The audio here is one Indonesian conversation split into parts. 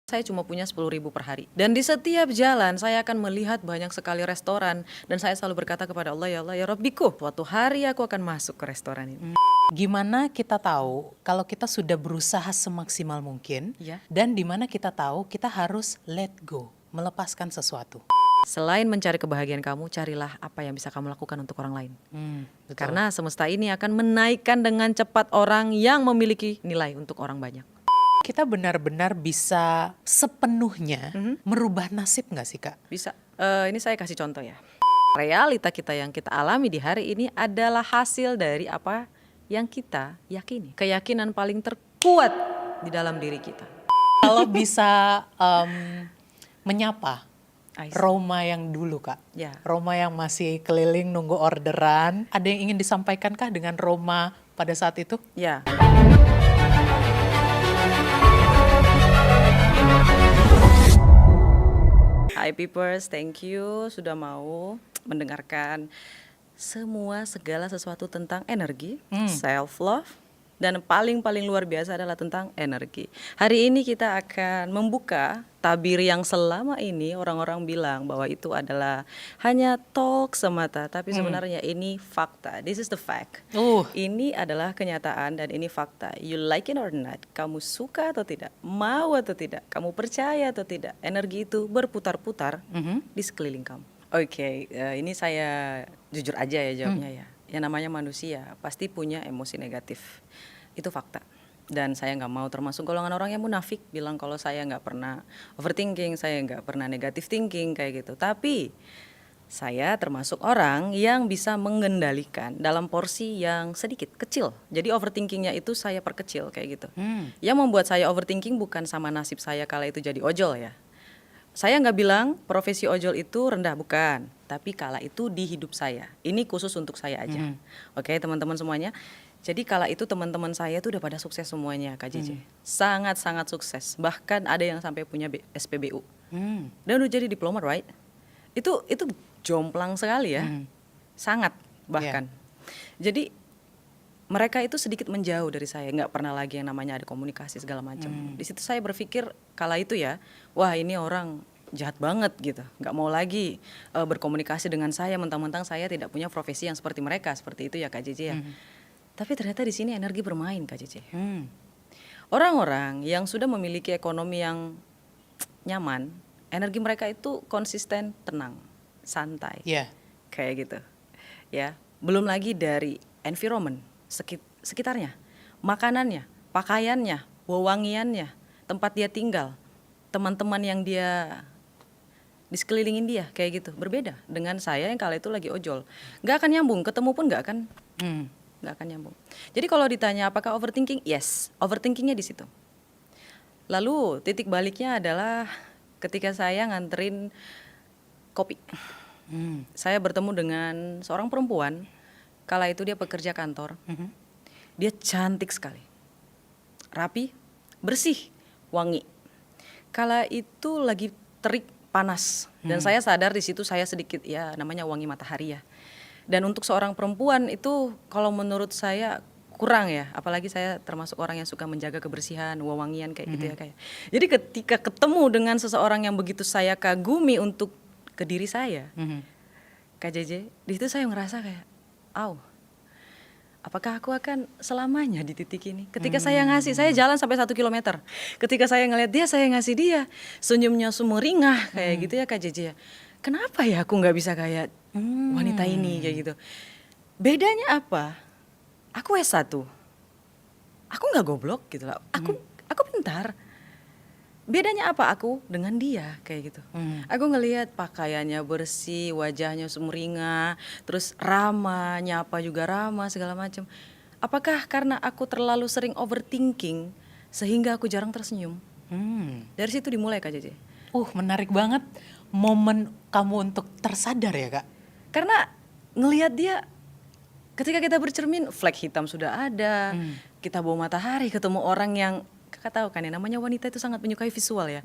Saya cuma punya 10.000 per hari. Dan di setiap jalan saya akan melihat banyak sekali restoran. Dan saya selalu berkata kepada Allah, ya Allah, ya Rabbiku, suatu hari aku akan masuk ke restoran ini. Gimana kita tahu kalau kita sudah berusaha semaksimal mungkin, Ya. dan dimana kita tahu kita harus let go, melepaskan sesuatu. Selain mencari kebahagiaan kamu, carilah apa yang bisa kamu lakukan untuk orang lain. Betul. Karena semesta ini akan menaikkan dengan cepat orang yang memiliki nilai untuk orang banyak. Kita benar-benar bisa sepenuhnya merubah nasib nggak sih Kak? Bisa. Ini saya kasih contoh ya. Realita kita yang kita alami di hari ini adalah hasil dari apa yang kita yakini. Keyakinan paling terkuat di dalam diri kita. Kalau bisa menyapa I see. Roma yang dulu Kak, Ya. Roma yang masih keliling nunggu orderan, ada yang ingin disampaikankah dengan Roma pada saat itu? Ya. Hi Peepers, thank you sudah mau mendengarkan segala sesuatu tentang energi, self love, dan paling luar biasa adalah tentang energi. Hari ini kita akan membuka tabir yang selama ini orang-orang bilang bahwa itu adalah hanya talk semata, tapi sebenarnya ini fakta. This is the fact. Ini adalah kenyataan dan ini fakta. You like it or not, kamu suka atau tidak, mau atau tidak, kamu percaya atau tidak, energi itu berputar-putar di sekeliling kamu. Oke, ini saya jujur aja ya jawabnya ya. Yang namanya manusia pasti punya emosi negatif. Itu fakta. Dan saya nggak mau termasuk golongan orang yang munafik bilang kalau saya nggak pernah overthinking, saya nggak pernah negative thinking kayak gitu. Tapi saya termasuk orang yang bisa mengendalikan dalam porsi yang sedikit, kecil. Jadi overthinkingnya itu saya perkecil kayak gitu. Yang membuat saya overthinking bukan sama nasib saya kala itu jadi ojol ya. Saya nggak bilang profesi ojol itu rendah, bukan. Tapi kala itu di hidup saya. Ini khusus untuk saya aja. Oke teman-teman semuanya. Jadi kala itu teman-teman saya tuh udah pada sukses semuanya Kak JJ. Sangat-sangat sukses. Bahkan ada yang sampai punya SPBU. Dan udah jadi diplomat, right? Itu jomplang sekali ya. Sangat bahkan. Jadi mereka itu sedikit menjauh dari saya, nggak pernah lagi yang namanya ada komunikasi segala macam. Di situ saya berpikir kala itu ya, wah ini orang jahat banget gitu, nggak mau lagi berkomunikasi dengan saya, mentang-mentang saya tidak punya profesi yang seperti mereka, seperti itu ya Kak JJ ya. Tapi ternyata di sini energi bermain Kak JJ. Orang-orang yang sudah memiliki ekonomi yang nyaman, energi mereka itu konsisten, tenang, santai, kayak gitu. Ya, belum lagi dari environment sekitarnya, makanannya, pakaiannya, wewangiannya, tempat dia tinggal, teman-teman yang dia di sekelilingin dia kayak gitu. Berbeda dengan saya yang kala itu lagi ojol, nggak akan nyambung, ketemu pun nggak akan nyambung. Jadi kalau ditanya apakah overthinking, yes, overthinkingnya di situ. Lalu titik baliknya adalah ketika saya nganterin kopi. Saya bertemu dengan seorang perempuan. Kala itu dia pekerja kantor. Dia cantik sekali, rapi, bersih, wangi. Kala itu lagi terik panas dan saya sadar di situ saya sedikit ya namanya wangi matahari ya. Dan untuk seorang perempuan itu kalau menurut saya kurang ya, apalagi saya termasuk orang yang suka menjaga kebersihan, wewangian kayak gitu ya kayak. Jadi ketika ketemu dengan seseorang yang begitu saya kagumi untuk ke diri saya, Kak JJ, di situ saya ngerasa kayak, apakah aku akan selamanya di titik ini? Ketika saya ngasih, saya jalan sampai 1 kilometer. Ketika saya ngeliat dia, saya ngasih dia, senyumnya sumringah kayak gitu ya Kak JJ ya. Kenapa ya aku nggak bisa kayak wanita ini kayak gitu? Bedanya apa? Aku S1, aku nggak goblok gitu lah. Aku pintar. Bedanya apa aku dengan dia kayak gitu. Aku ngelihat pakaiannya bersih, wajahnya sumringah, terus ramah, nyapa juga ramah segala macam. Apakah karena aku terlalu sering overthinking sehingga aku jarang tersenyum? Dari situ dimulai Kak JJ. Menarik banget momen kamu untuk tersadar ya Kak. Karena ngelihat dia, ketika kita bercermin, flek hitam sudah ada, kita bawa matahari, ketemu orang yang Kakak tahu kan ya, namanya wanita itu sangat menyukai visual ya.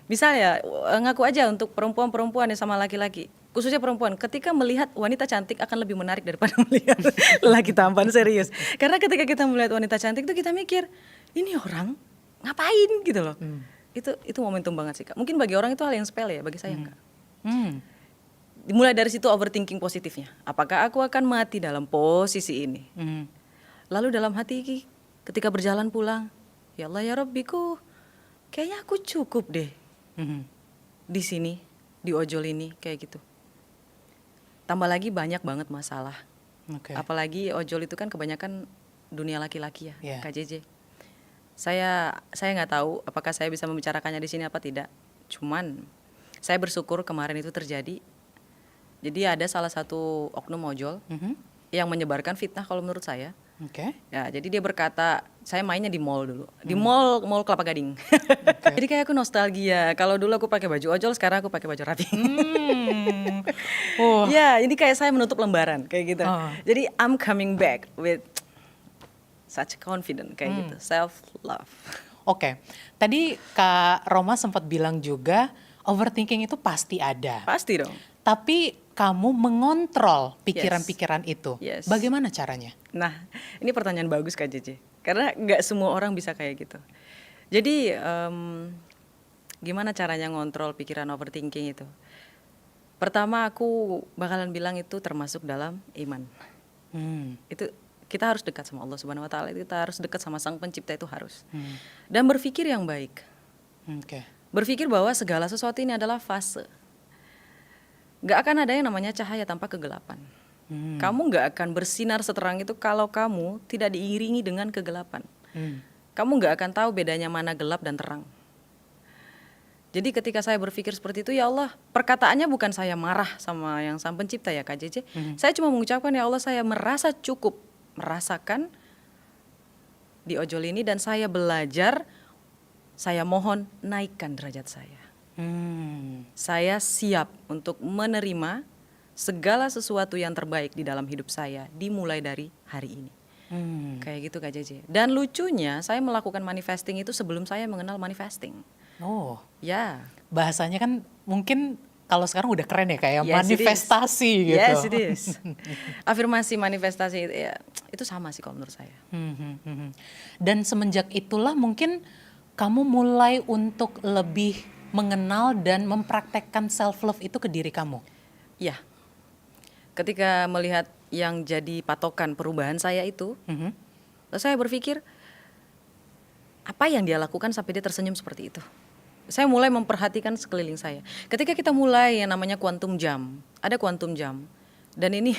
Bisa ya, ngaku aja untuk perempuan-perempuan ya sama laki-laki, khususnya perempuan, ketika melihat wanita cantik akan lebih menarik daripada melihat laki tampan, serius. Karena ketika kita melihat wanita cantik itu kita mikir, ini orang ngapain gitu loh. Itu momentum banget sih Kak. Mungkin bagi orang itu hal yang sepele ya, bagi saya enggak. Hmm. Mulai dari situ overthinking positifnya. Apakah aku akan mati dalam posisi ini? Hmm. Lalu dalam hati ketika berjalan pulang, ya Allah ya Rabbiku, kayaknya aku cukup deh Hmm. di sini, di ojol ini kayak gitu. Tambah lagi banyak banget masalah. Oke. Apalagi ojol itu kan kebanyakan dunia laki-laki ya, Yeah. KJJ. Saya nggak tahu apakah saya bisa membicarakannya di sini apa tidak. Cuman saya bersyukur kemarin itu terjadi. Jadi ada salah satu oknum ojol yang menyebarkan fitnah kalau menurut saya. Oke. Ya, jadi dia berkata, saya mainnya di mall dulu. Di mall Kelapa Gading. Jadi kayak aku nostalgia. Kalau dulu aku pakai baju ojol, sekarang aku pakai baju rapi. Wah. Ya, ini kayak saya menutup lembaran kayak gitu. Jadi I'm coming back with such confident kayak gitu, self love. Oke. Tadi Kak Roma sempat bilang juga overthinking itu pasti ada. Pasti dong. Tapi kamu mengontrol pikiran-pikiran itu. Yes. Bagaimana caranya? Nah, ini pertanyaan bagus Kak JJ. Karena nggak semua orang bisa kayak gitu. Jadi gimana caranya ngontrol pikiran overthinking itu? Pertama aku bakalan bilang itu termasuk dalam iman. Itu kita harus dekat sama Allah Subhanahu Wa Taala. Kita harus dekat sama Sang Pencipta, itu harus. Dan berpikir yang baik. Berpikir bahwa segala sesuatu ini adalah fase. Gak akan ada yang namanya cahaya tanpa kegelapan. Kamu gak akan bersinar seterang itu kalau kamu tidak diiringi dengan kegelapan. Kamu gak akan tahu bedanya mana gelap dan terang. Jadi ketika saya berpikir seperti itu, ya Allah, perkataannya bukan saya marah sama yang Sang Pencipta ya Kak JJ. Saya cuma mengucapkan, ya Allah, saya merasa cukup merasakan di ojol ini, dan saya belajar, saya mohon naikkan derajat saya. Saya siap untuk menerima segala sesuatu yang terbaik di dalam hidup saya dimulai dari hari ini. Kayak gitu Kak JJ. Dan lucunya saya melakukan manifesting itu sebelum saya mengenal manifesting. Oh, ya. Bahasanya kan mungkin kalau sekarang udah keren ya, kayak Yes, manifestasi gitu. Yes, it is. Afirmasi, manifestasi ya, itu sama sih kalau menurut saya. Dan semenjak itulah mungkin kamu mulai untuk lebih mengenal dan mempraktekkan self love itu ke diri kamu. Iya. Ketika melihat yang jadi patokan perubahan saya itu, lalu saya berpikir, apa yang dia lakukan sampai dia tersenyum seperti itu? Saya mulai memperhatikan sekeliling saya. Ketika kita mulai yang namanya quantum jump, ada quantum jump. Dan ini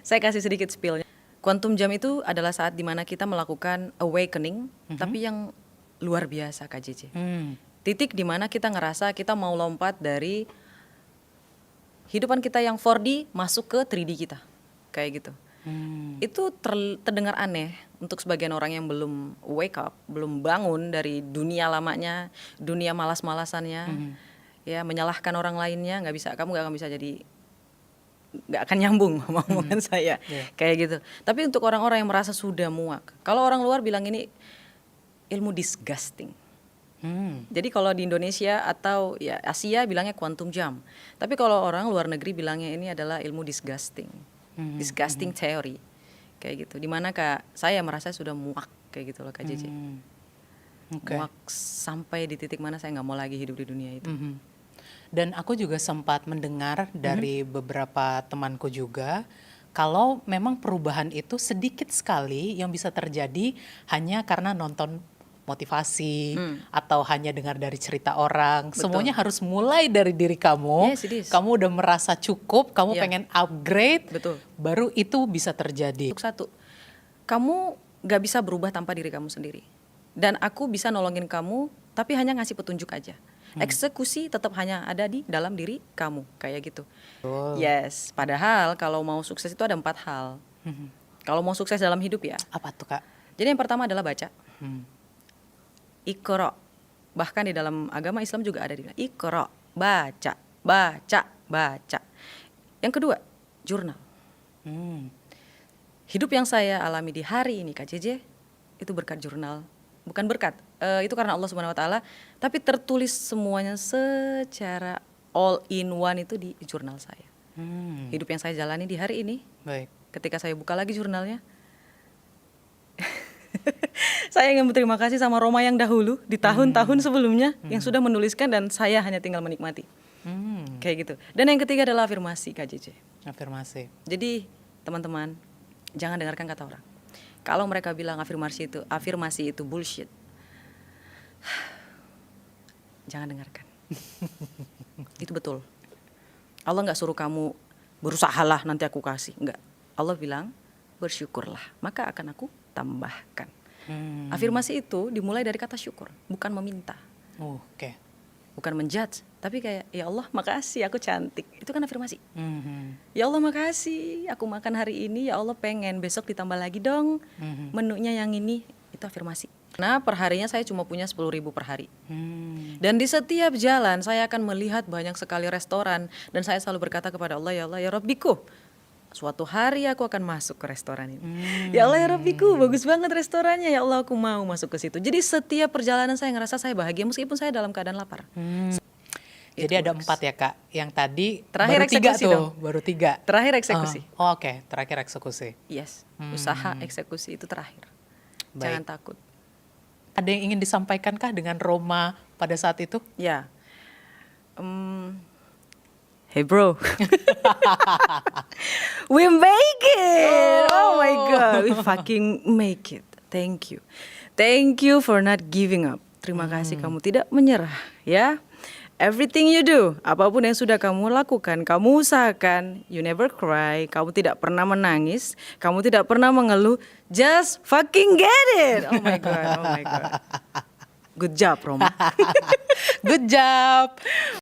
saya kasih sedikit spill-nya. Quantum jump itu adalah saat dimana kita melakukan awakening, tapi yang luar biasa Kak JJ. Titik dimana kita ngerasa kita mau lompat dari hidupan kita yang 4D masuk ke 3D kita. Kayak gitu. Itu terdengar aneh untuk sebagian orang yang belum wake up, belum bangun dari dunia lamanya, dunia malas-malasannya, ya menyalahkan orang lainnya, kamu nggak akan bisa jadi, nggak akan nyambung omongan saya, kayak gitu. Tapi untuk orang-orang yang merasa sudah muak, kalau orang luar bilang ini ilmu disgusting. Jadi kalau di Indonesia atau ya Asia bilangnya quantum jump, tapi kalau orang luar negeri bilangnya ini adalah ilmu disgusting. Disgusting theory kayak gitu, dimana Kak saya merasa sudah muak kayak gitu loh Kak JJ. Muak sampai di titik mana saya nggak mau lagi hidup di dunia itu. Dan aku juga sempat mendengar dari beberapa temanku juga, kalau memang perubahan itu sedikit sekali yang bisa terjadi hanya karena nonton motivasi atau hanya dengar dari cerita orang. Betul. Semuanya harus mulai dari diri kamu. Yes, it is. Kamu udah merasa cukup, kamu pengen upgrade, Betul. baru itu bisa terjadi. Untuk satu, kamu gak bisa berubah tanpa diri kamu sendiri. Dan aku bisa nolongin kamu, tapi hanya ngasih petunjuk aja. Eksekusi tetap hanya ada di dalam diri kamu, kayak gitu. Yes, padahal kalau mau sukses itu ada 4 hal. Kalau mau sukses dalam hidup ya. Apa tuh Kak? Jadi yang pertama adalah baca. Iqra. Bahkan di dalam agama Islam juga ada Iqra, baca, baca, baca. Yang kedua, jurnal. Hidup yang saya alami di hari ini Kak JJ itu berkat jurnal. Bukan berkat, itu karena Allah Subhanahu Wa Taala, tapi tertulis semuanya secara all in one itu di jurnal saya. Hidup yang saya jalani di hari ini. Baik. Ketika saya buka lagi jurnalnya, Saya ingin berterima kasih sama Roma yang dahulu di tahun-tahun sebelumnya yang sudah menuliskan dan saya hanya tinggal menikmati. Kayak gitu. Dan yang ketiga adalah afirmasi Kak JJ. Afirmasi. Jadi teman-teman jangan dengarkan kata orang. Kalau mereka bilang afirmasi itu bullshit, jangan dengarkan. Itu betul. Allah nggak suruh kamu berusahalah nanti aku kasih, nggak. Allah bilang bersyukurlah, maka akan aku tambahkan. Afirmasi itu dimulai dari kata syukur, bukan meminta, Oke. bukan menjudge, tapi kayak ya Allah makasih aku cantik, itu kan afirmasi. Ya Allah makasih aku makan hari ini, ya Allah pengen besok ditambah lagi dong menunya yang ini, itu afirmasi. Nah perharinya saya cuma punya 10.000 per hari. Dan di setiap jalan saya akan melihat banyak sekali restoran dan saya selalu berkata kepada Allah, ya Allah ya Rabbiku, suatu hari aku akan masuk ke restoran ini. Ya Allah ya Rabbiku, bagus banget restorannya, ya Allah aku mau masuk ke situ. Jadi setiap perjalanan saya ngerasa saya bahagia meskipun saya dalam keadaan lapar. Jadi ada 4 ya Kak, yang tadi Terakhir baru 3 eksekusi tuh, dong. baru 3. Terakhir eksekusi. Oke, terakhir eksekusi. Yes, usaha eksekusi itu terakhir. Baik. Jangan takut. Ada yang ingin disampaikan kah dengan Roma pada saat itu? Ya. Hey bro. We make it. Oh my god, we fucking make it. Thank you. Thank you for not giving up. Terima kasih kamu tidak menyerah, ya. Everything you do, apapun yang sudah kamu lakukan, kamu usahakan, you never cry, kamu tidak pernah menangis, kamu tidak pernah mengeluh, just fucking get it. Oh my god, oh my god. Good job, Roma. Good job.